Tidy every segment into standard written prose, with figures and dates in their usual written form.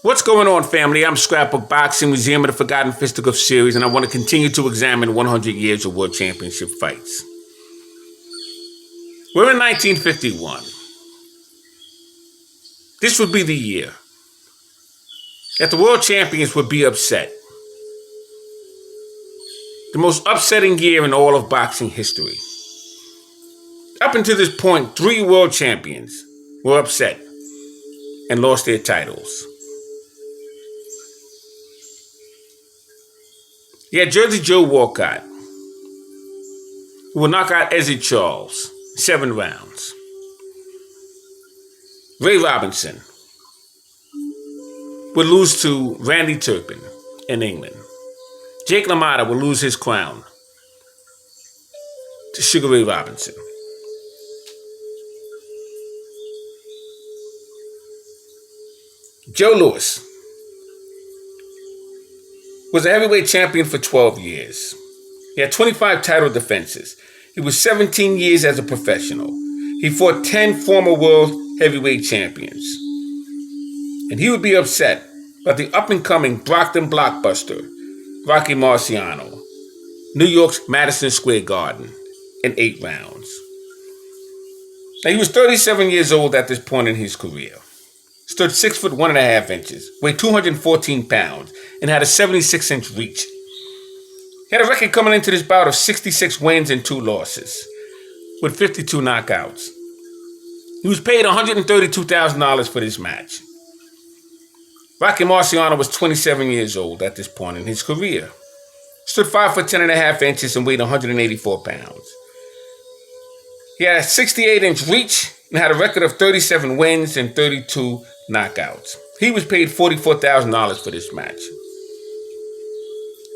What's going on, family? I'm Scrapbook Boxing, Museum of the Forgotten Fisticuffs series, and I want to continue to examine 100 years of World Championship fights. We're in 1951. This would be the year that the world champions would be upset. The most upsetting year in all of boxing history. Up until this point, 3 world champions were upset and lost their titles. You had Jersey Joe Walcott, who would knock out Eddie Charles 7 rounds. Ray Robinson would lose to Randy Turpin in England. Jake LaMotta would lose his crown to Sugar Ray Robinson. Joe Louis was a heavyweight champion for 12 years. He had 25 title defenses. He was 17 years as a professional. He fought 10 former world heavyweight champions. And he would be upset about the up-and-coming Brockton blockbuster, Rocky Marciano, New York's Madison Square Garden, in 8 rounds. Now, he was 37 years old at this point in his career. Stood 6 foot 1.5 inches, weighed 214 pounds, and had a 76-inch reach. He had a record coming into this bout of 66 wins and 2 losses, with 52 knockouts. He was paid $132,000 for this match. Rocky Marciano was 27 years old at this point in his career. Stood 5 foot 10.5 inches and weighed 184 pounds. He had a 68-inch reach and had a record of 37 wins and 32 knockouts. He was paid $44,000 for this match.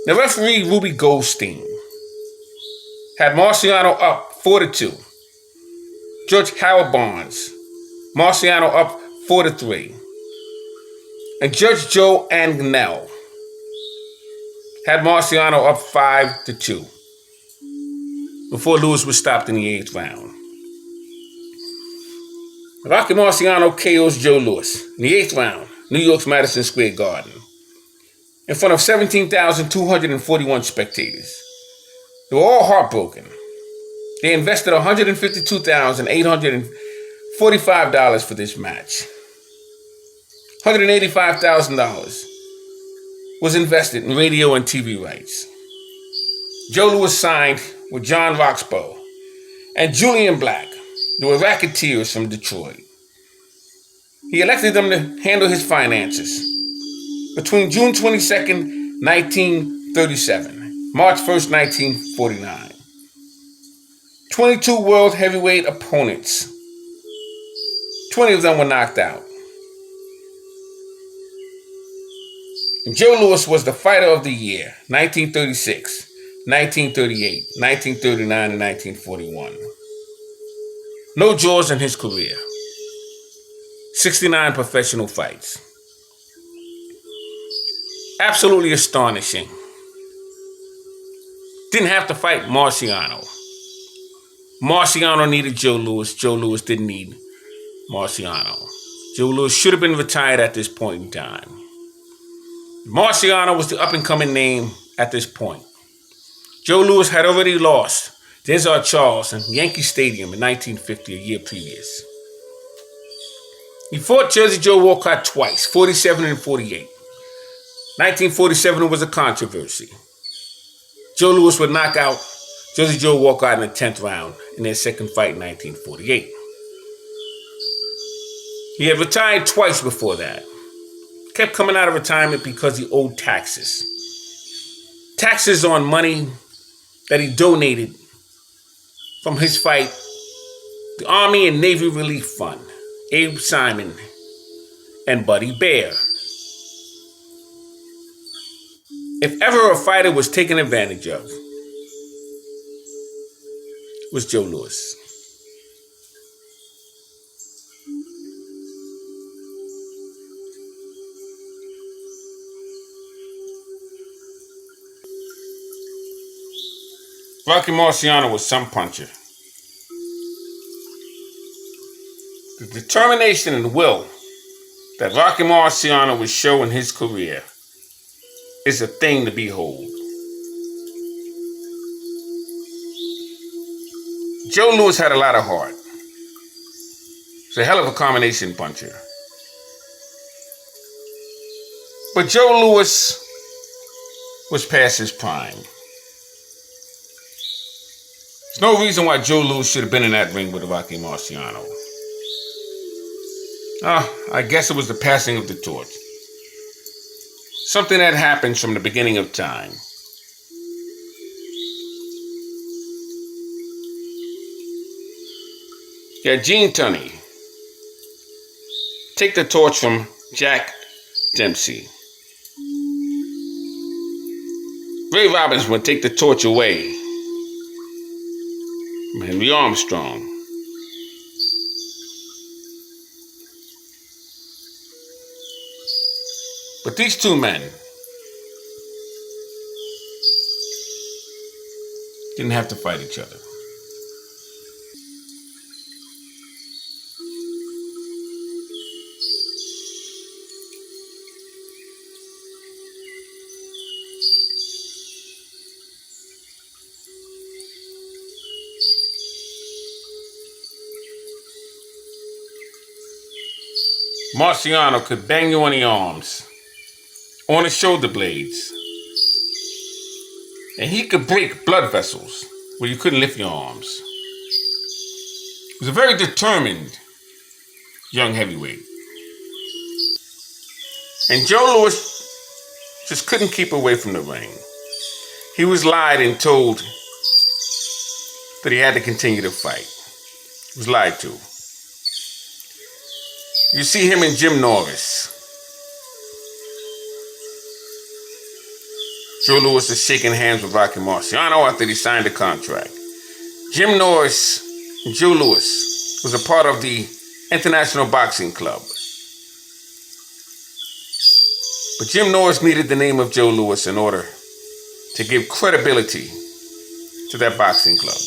The referee, Ruby Goldstein, had Marciano up 4-2. Judge Howard Barnes, Marciano up 4-3. And Judge Joe Agnell had Marciano up 5-2 before Louis was stopped in the 8th round. Rocky Marciano KOs Joe Louis in the 8th round, New York's Madison Square Garden, in front of 17,241 spectators. They were all heartbroken. They invested $152,845 for this match. $185,000 was invested in radio and TV rights. Joe Louis signed with John Roxburgh and Julian Black. They were racketeers from Detroit. He elected them to handle his finances. Between June 22nd, 1937, March 1st, 1949, 22 world heavyweight opponents, 20 of them were knocked out. And Joe Louis was the fighter of the year, 1936, 1938, 1939, and 1941. No draws in his career. 69 professional fights. Absolutely astonishing. Didn't have to fight Marciano. Marciano needed Joe Louis. Joe Louis didn't need Marciano. Joe Louis should have been retired at this point in time. Marciano was the up-and-coming name at this point. Joe Louis had already lost Desert Charles in Yankee Stadium in 1950, a year previous. He fought Jersey Joe Walcott twice, 47 and 48. 1947 was a controversy. Joe Louis would knock out Jersey Joe Walcott in the 10th round in their second fight in 1948. He had retired twice before that. Kept coming out of retirement because he owed taxes. Taxes on money that he donated from his fight, the Army and Navy Relief Fund, Abe Simon, and Buddy Bear. If ever a fighter was taken advantage of, it was Joe Louis. Rocky Marciano was some puncher. The determination and will that Rocky Marciano would show in his career is a thing to behold. Joe Louis had a lot of heart. He's a hell of a combination puncher. But Joe Louis was past his prime. There's no reason why Joe Louis should have been in that ring with Rocky Marciano. I guess it was the passing of the torch. Something that happens from the beginning of time. Yeah, Gene Tunney. Take the torch from Jack Dempsey. Ray Robinson would take the torch away from Henry Armstrong. But these two men didn't have to fight each other. Marciano could bang you on the arms, on the shoulder blades, and he could break blood vessels where you couldn't lift your arms. He was a very determined young heavyweight. And Joe Louis just couldn't keep away from the ring. He was lied and told that he had to continue to fight. He was lied to. You see him and Jim Norris. Joe Louis is shaking hands with Rocky Marciano after he signed the contract. Jim Norris and Joe Louis was a part of the International Boxing Club. But Jim Norris needed the name of Joe Louis in order to give credibility to that boxing club.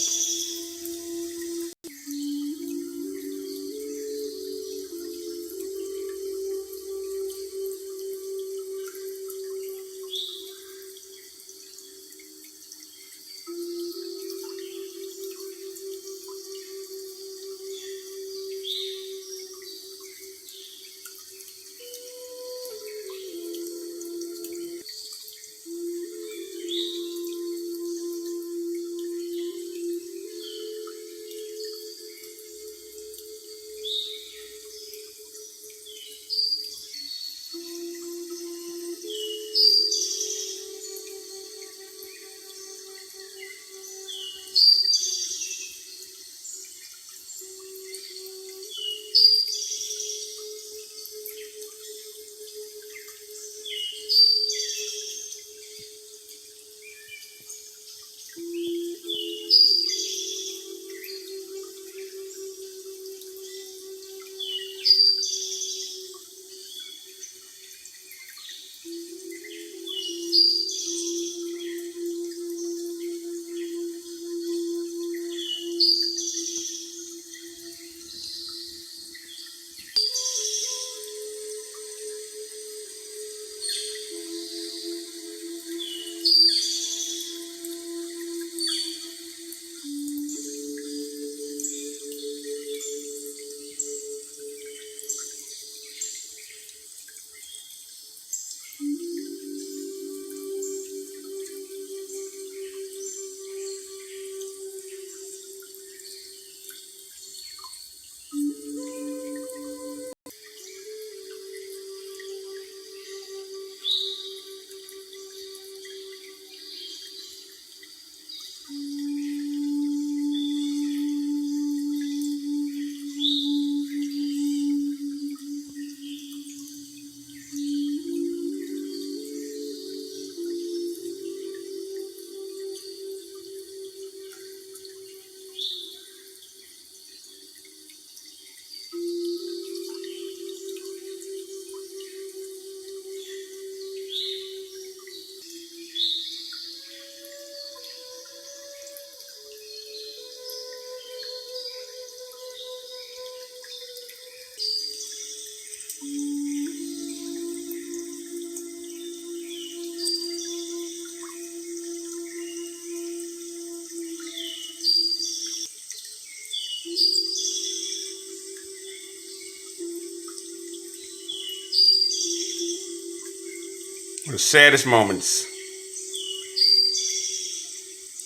One of the saddest moments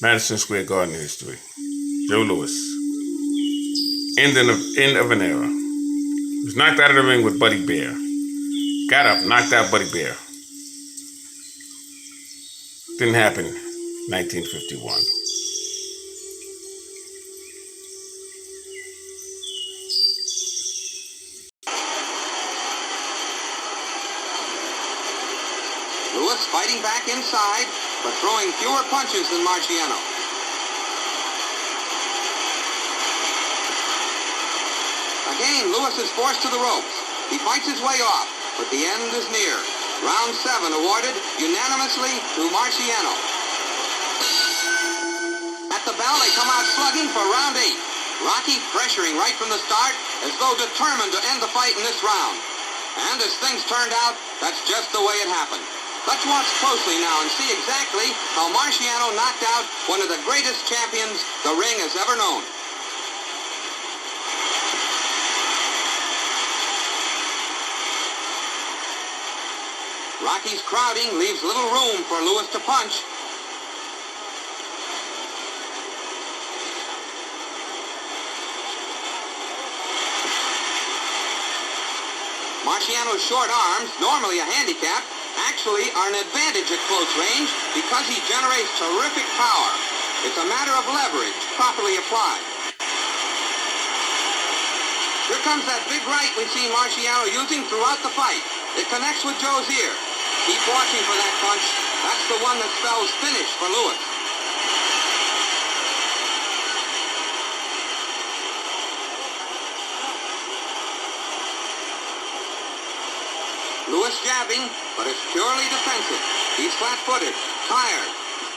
Madison Square Garden history. Joe Louis. End of an era. He was knocked out of the ring with Buddy Bear. Got up, knocked out Buddy Bear. Didn't happen in 1951. Louis fighting back inside, but throwing fewer punches than Marciano. Again, Louis is forced to the ropes. He fights his way off, but the end is near. Round 7 awarded unanimously to Marciano. At the bell, they come out slugging for round 8. Rocky pressuring right from the start, as though determined to end the fight in this round. And as things turned out, that's just the way it happened. Let's watch closely now and see exactly how Marciano knocked out one of the greatest champions the ring has ever known. Rocky's crowding leaves little room for Louis to punch. Marciano's short arms, normally a handicap, actually are an advantage at close range because he generates terrific power. It's a matter of leverage, properly applied. Here comes that big right we've seen Marciano using throughout the fight. It connects with Joe's ear. Keep watching for that punch. That's the one that spells finish for Louis. Louis jabbing, but it's purely defensive. He's flat-footed, tired.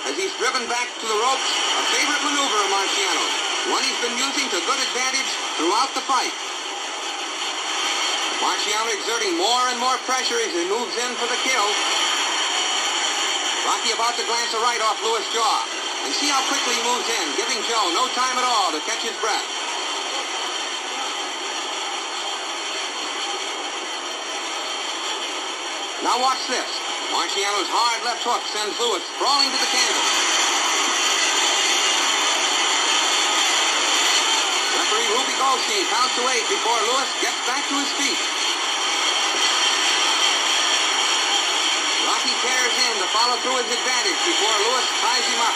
As he's driven back to the ropes, a favorite maneuver of Marciano's, one he's been using to good advantage throughout the fight. Marciano exerting more and more pressure as he moves in for the kill. Rocky about to glance a right off Louis' jaw. And see how quickly he moves in, giving Joe no time at all to catch his breath. Now watch this. Marciano's hard left hook sends Louis sprawling to the canvas. Referee Ruby Goldstein counts to 8 before Louis gets back to his feet. Rocky tears in to follow through his advantage before Louis ties him up.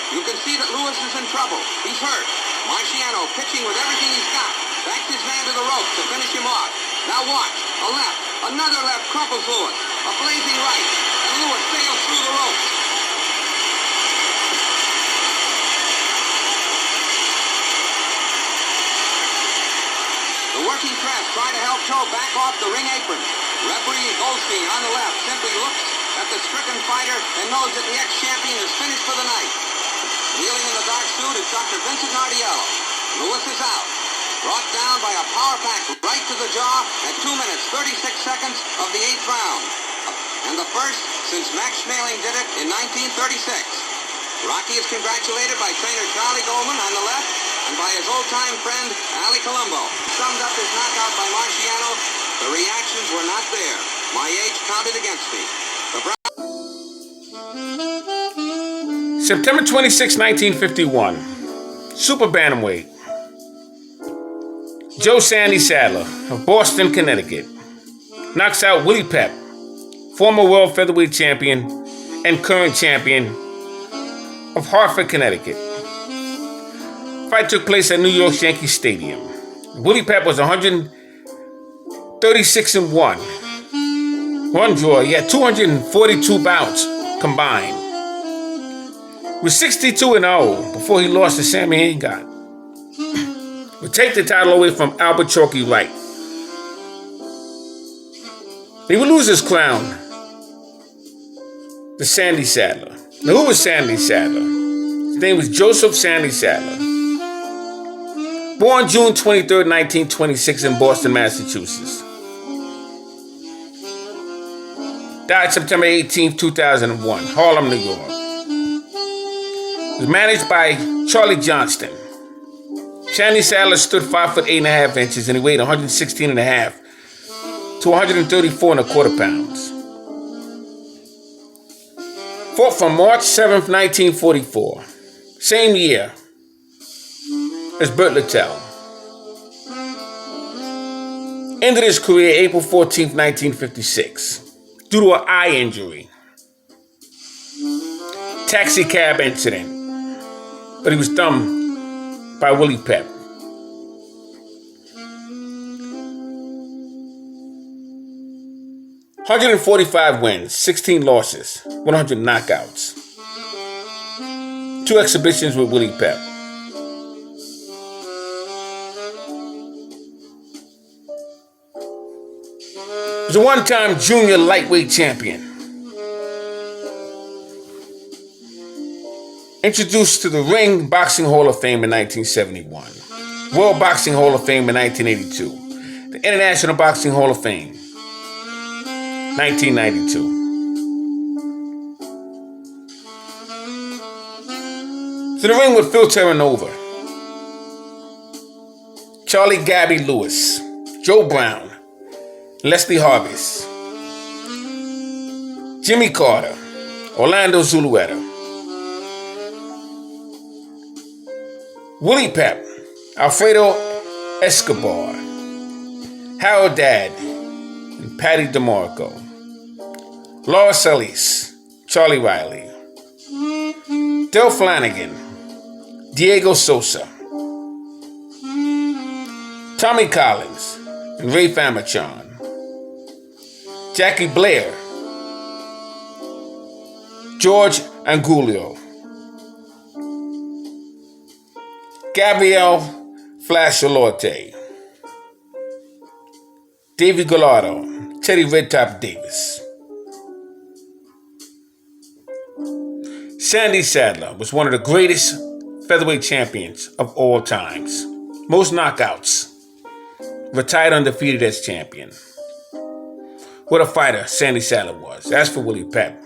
You can see that Louis is in trouble. He's hurt. Marciano pitching with everything he's got. Backs his man to the ropes to finish him off. Now watch. A left. Another left crumples Louis. A blazing right. And Louis sails through the ropes. The working press try to help Joe back off the ring apron. Referee Goldstein on the left simply looks at the stricken fighter and knows that the ex-champion is finished for the night. Kneeling in the dark suit is Dr. Vincent Nardiello. Louis is out. Brought down by a power pack right to the jaw at 2 minutes, 36 seconds of the 8th round. And the first since Max Schmeling did it in 1936. Rocky is congratulated by trainer Charlie Goldman on the left and by his old-time friend Ali Colombo. Summed up his knockout by Marciano. The reactions were not there. My age counted against me. September 26, 1951. Super Bantamweight. Joe Sandy Sadler of Boston, Connecticut knocks out Willie Pep, former world featherweight champion and current champion of Hartford, Connecticut. Fight took place at New York's Yankee Stadium. Willie Pep was 136-1. One draw. He had 242 bouts combined. He was 62-0 before he lost to Sammy Hingott. Would take the title away from Albert Chalky Wright. He would lose his crown to Sandy Sadler. Now, who was Sandy Sadler? His name was Joseph Sandy Sadler. Born June 23, 1926 in Boston, Massachusetts. Died September 18, 2001, Harlem, New York. It was managed by Charlie Johnston. Sandy Sadler stood 5 foot 8.5 inches, and he weighed 116.5 to 134.25 pounds. Fought from March 7th, 1944, same year as Burt Littell. Ended his career April 14th, 1956, due to an eye injury. Taxi cab incident, but he was done by Willie Pep. "145 wins, 16 losses, 100 knockouts. 2 exhibitions with Willie Pep. He was a one-time junior lightweight champion. Introduced to the Ring Boxing Hall of Fame in 1971. World Boxing Hall of Fame in 1982. The International Boxing Hall of Fame, 1992. To the ring with Phil Terranova, Charlie Gabby Lewis, Joe Brown, Leslie Harvest, Jimmy Carter, Orlando Zulueta, Willie Pep, Alfredo Escobar, Harold Dad, and Patty DeMarco, Laura Solis, Charlie Riley, Del Flanagan, Diego Sosa, Tommy Collins, and Ray Famachon, Jackie Blair, George Angulio, Gabriel Flash Olorte, Davey Gallardo, Teddy Red Top Davis. Sandy Sadler was one of the greatest featherweight champions of all times. Most knockouts. Retired undefeated as champion. What a fighter Sandy Sadler was. As for Willie Pep,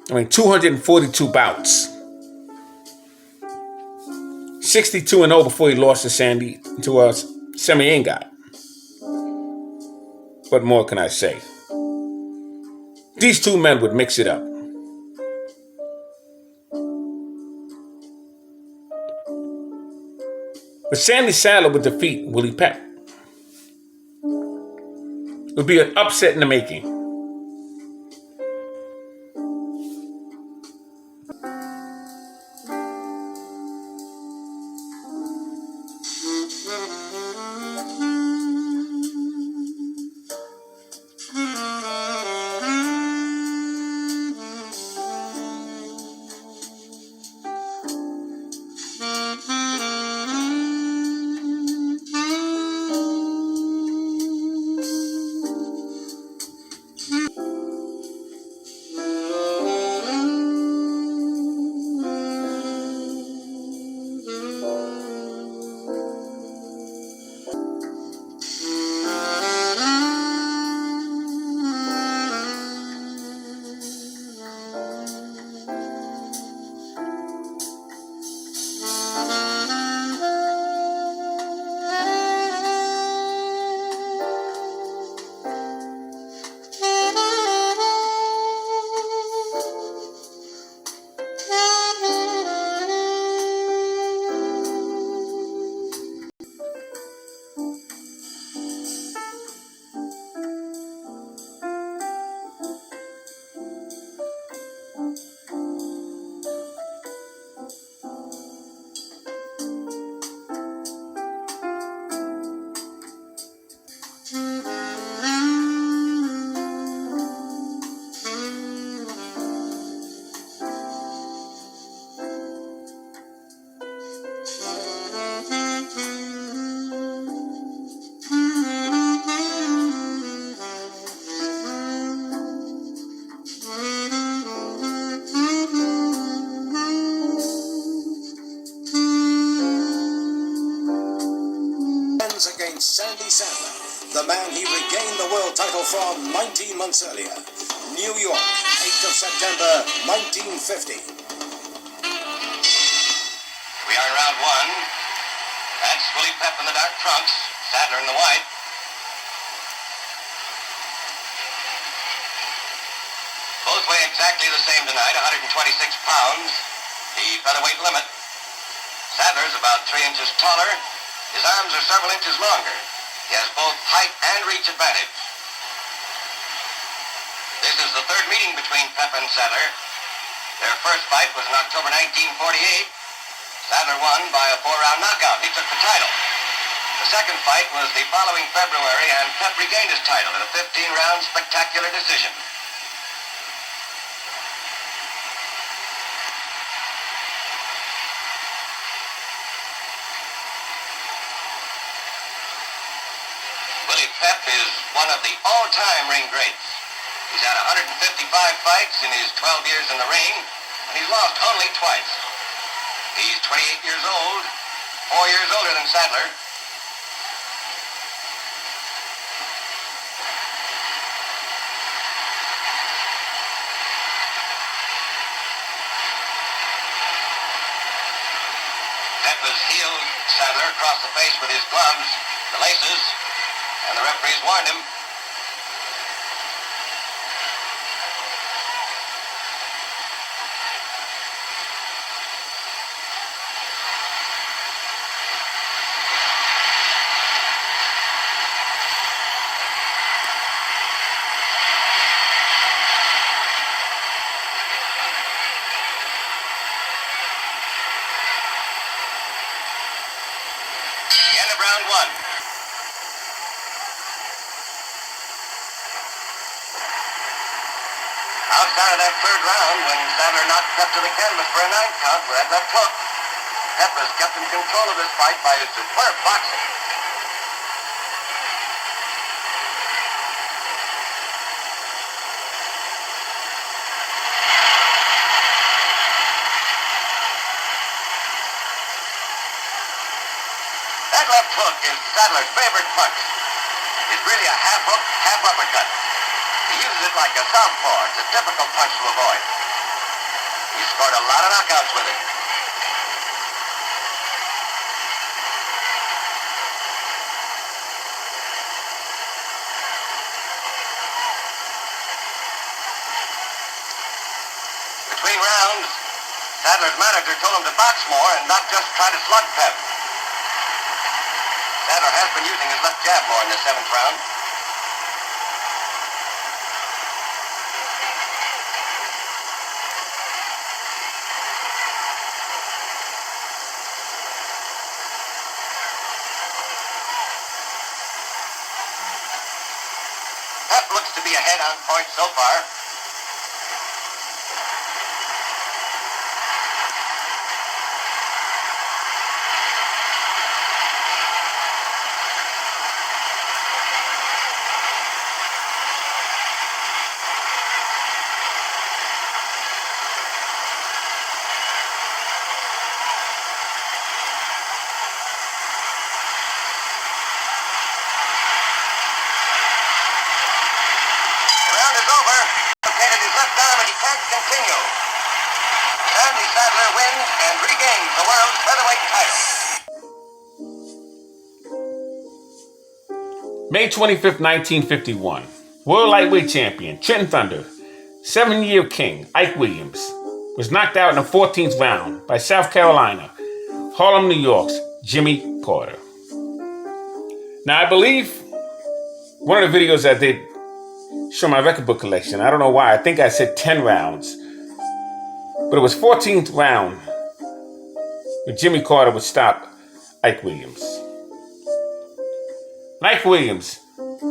I mean, 242 bouts. 62-0 before he lost to Semi Ingot. What more can I say? These two men would mix it up. But Sandy Sadler would defeat Willie Pep. It would be an upset in the making. Sandy Sadler, the man he regained the world title from 19 months earlier. New York, 8th of September, 1950. We are in round one. That's Willie Pep in the dark trunks, Sadler in the white. Both weigh exactly the same tonight, 126 pounds, the featherweight limit. Sadler's about 3 inches taller. His arms are several inches longer. He has both height and reach advantage. This is the third meeting between Pep and Sadler. Their first fight was in October 1948. Sadler won by a 4-round knockout. He took the title. The second fight was the following February, and Pep regained his title in a 15-round spectacular decision. Willie Pep is one of the all-time ring greats. He's had 155 fights in his 12 years in the ring, and he's lost only twice. He's 28 years old, 4 years older than Sadler. Pep has heeled Sadler across the face with his gloves, the laces, and the referees warned him. End of round one. Outside of that third round, when Sadler knocked Pep to the canvas for a 9 count with that left hook, Pep has kept in control of this fight by his superb boxing. That left hook is Sadler's favorite punch. It's really a half hook, half uppercut. He uses it like a southpaw. It's a difficult punch to avoid. He scored a lot of knockouts with it. Between rounds, Sadler's manager told him to box more and not just try to slug Pep. Sadler has been using his left jab more in the 7th round. Pep looks to be ahead on points so far. Over, located his left arm and he can't continue. Sandy Sadler wins and regains the world's featherweight title. May 25th, 1951. World Lightweight Champion, Trenton Thunder, 7-year king, Ike Williams, was knocked out in the 14th round by South Carolina, Harlem, New York's Jimmy Carter. Now, I believe one of the videos I did show my record book collection. I don't know why. I think I said 10 rounds. But it was 14th round when Jimmy Carter would stop Ike Williams. Ike Williams,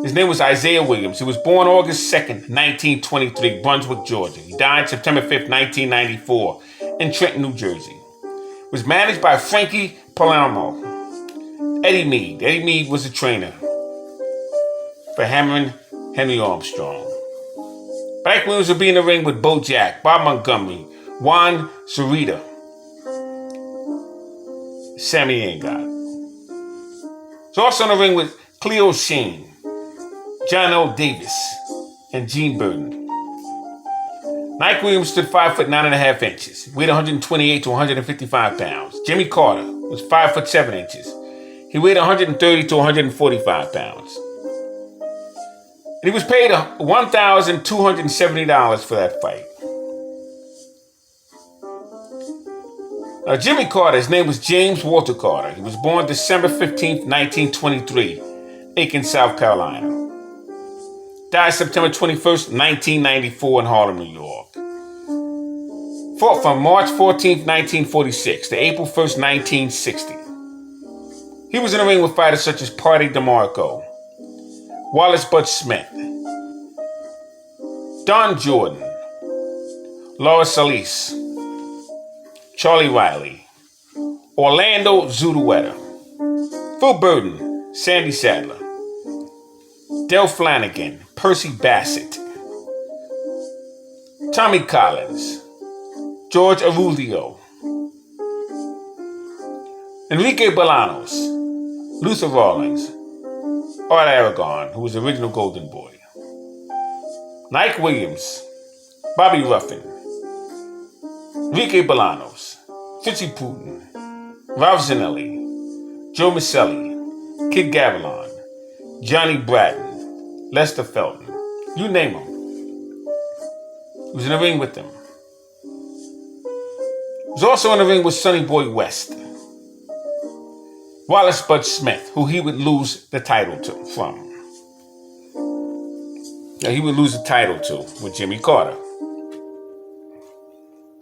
his name was Isaiah Williams. He was born August 2nd, 1923, Brunswick, Georgia. He died September 5th, 1994, in Trenton, New Jersey. He was managed by Frankie Palermo. Eddie Mead. Eddie Mead was a trainer for Hammond Henry Armstrong. Ike Williams would be in the ring with Bo Jack, Bob Montgomery, Juan Sarita, Sammy Angott. He's also in the ring with Cleo Shane, John O. Davis, and Gene Burton. Nike Williams stood 5 foot 9.5 inches, weighed 128 to 155 pounds. Jimmy Carter was 5 foot 7 inches. He weighed 130 to 145 pounds. And he was paid $1,270 for that fight. Now, Jimmy Carter, his name was James Walter Carter. He was born December 15th, 1923, Aiken, South Carolina. Died September 21st, 1994 in Harlem, New York. Fought from March 14th, 1946 to April 1st, 1960. He was in the ring with fighters such as Party DeMarco, Wallace Bud Smith, Don Jordan, Laura Solis, Charlie Riley, Orlando Zulueta, Phil Burden, Sandy Sadler, Del Flanagan, Percy Bassett, Tommy Collins, George Arulio, Enrique Bolanos, Luther Rawlings, Art Aragon, who was the original Golden Boy, Nike Williams, Bobby Ruffin, Enrique Bolanos, Fitzy Putin, Ralph Zanelli, Joe Maselli, Kid Gavilan, Johnny Bratton, Lester Felton, you name them. He was in the ring with them. He was also in the ring with Sonny Boy West, Wallace Bud Smith, who he would lose the title from. Now, he would lose the title to with Jimmy Carter.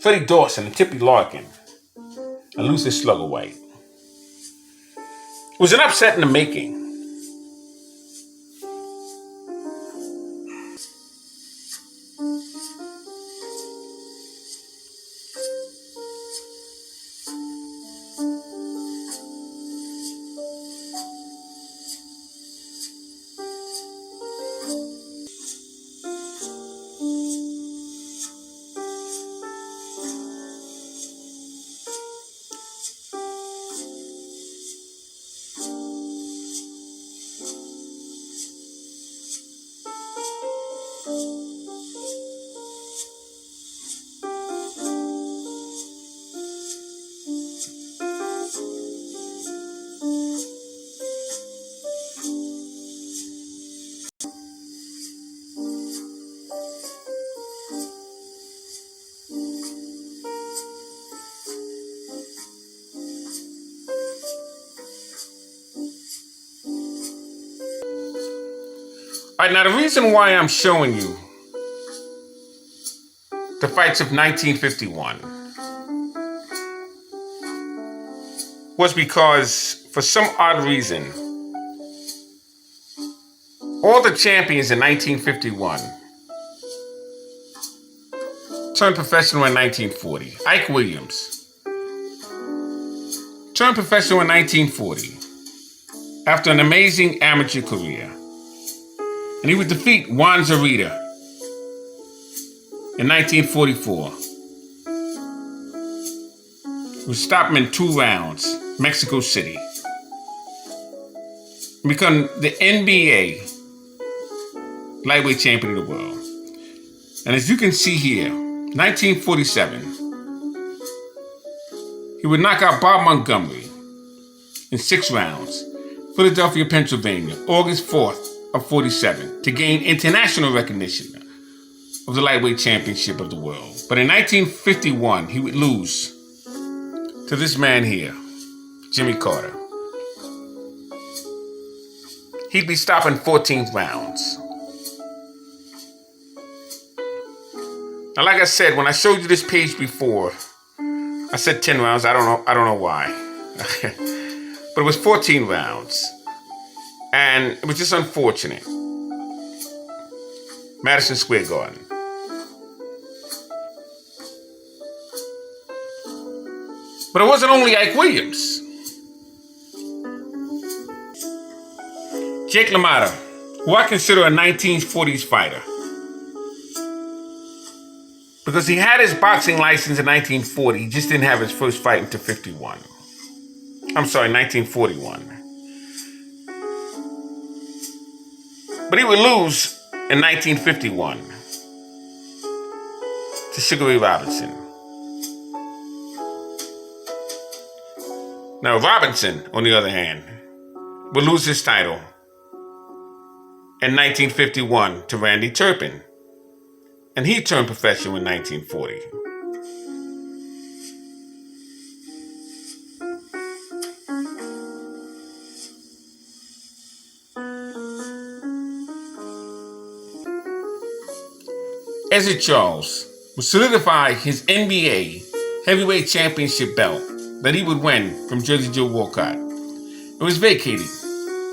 Freddie Dawson and Tippy Larkin and Luther Slugger White. It was an upset in the making. All right, now the reason why I'm showing you the fights of 1951 was because, for some odd reason, all the champions in 1951 turned professional in 1940. Ike Williams turned professional in 1940 after an amazing amateur career. And he would defeat Juan Zarita in 1944. He would stop him in 2 rounds, Mexico City. And become the NBA lightweight champion of the world. And as you can see here, 1947, he would knock out Bob Montgomery in 6 rounds, Philadelphia, Pennsylvania, August 4th of 47, to gain international recognition of the lightweight championship of the world. But in 1951, he would lose to this man here, Jimmy Carter. He'd be stopping 14th rounds. Now, like I said, when I showed you this page before, I said 10 rounds. I don't know why. But it was 14 rounds. And it was just unfortunate. Madison Square Garden. But it wasn't only Ike Williams. Jake LaMotta, who I consider a 1940s fighter, because he had his boxing license in 1940, he just didn't have his first fight until 1941. But he would lose in 1951 to to Sugar Ray Robinson. Now, Robinson, on the other hand, would lose his title in 1951 to Randy Turpin, and he turned professional in 1940. Ezzard Charles would solidify his NBA heavyweight championship belt that he would win from Jersey Joe Walcott. It was vacated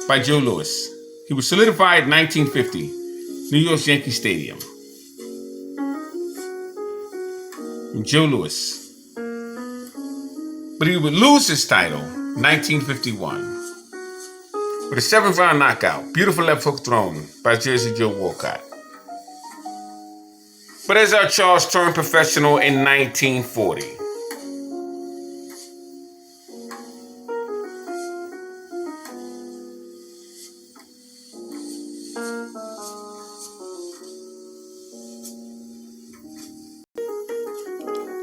by Joe Louis. He would solidify it in 1950, New York's Yankee Stadium. Joe Louis. But he would lose his title in 1951 with a 7th round knockout, beautiful left hook thrown by Jersey Joe Walcott. But Ezzard Charles turned professional in 1940.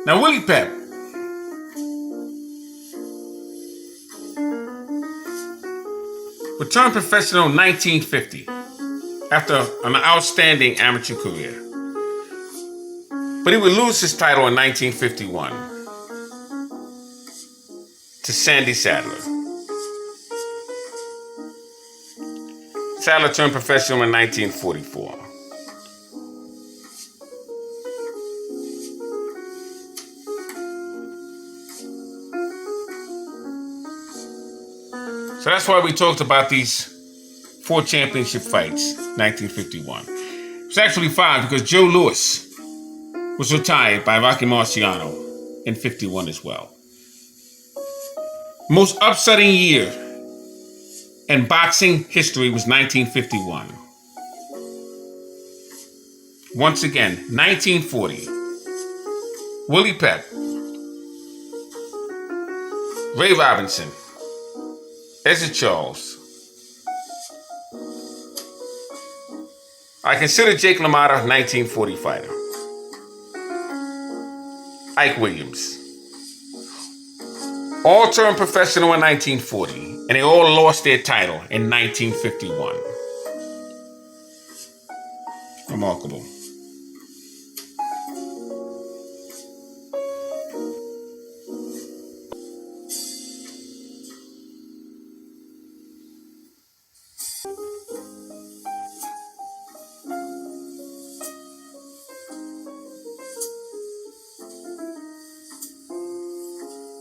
Now, Willie Pep would turn professional in 1950 after an outstanding amateur career. But he would lose his title in 1951 to Sandy Sadler. Sadler turned professional in 1944. So that's why we talked about these 4 championship fights, 1951. It's actually 5 because Joe Louis was retired by Rocky Marciano in 51 as well. Most upsetting year in boxing history was 1951. Once again, 1940. Willie Pep, Ray Robinson, Ezzard Charles. I consider Jake LaMotta 1940 fighter. Ike Williams. All turned professional in 1940, and they all lost their title in 1951. Remarkable.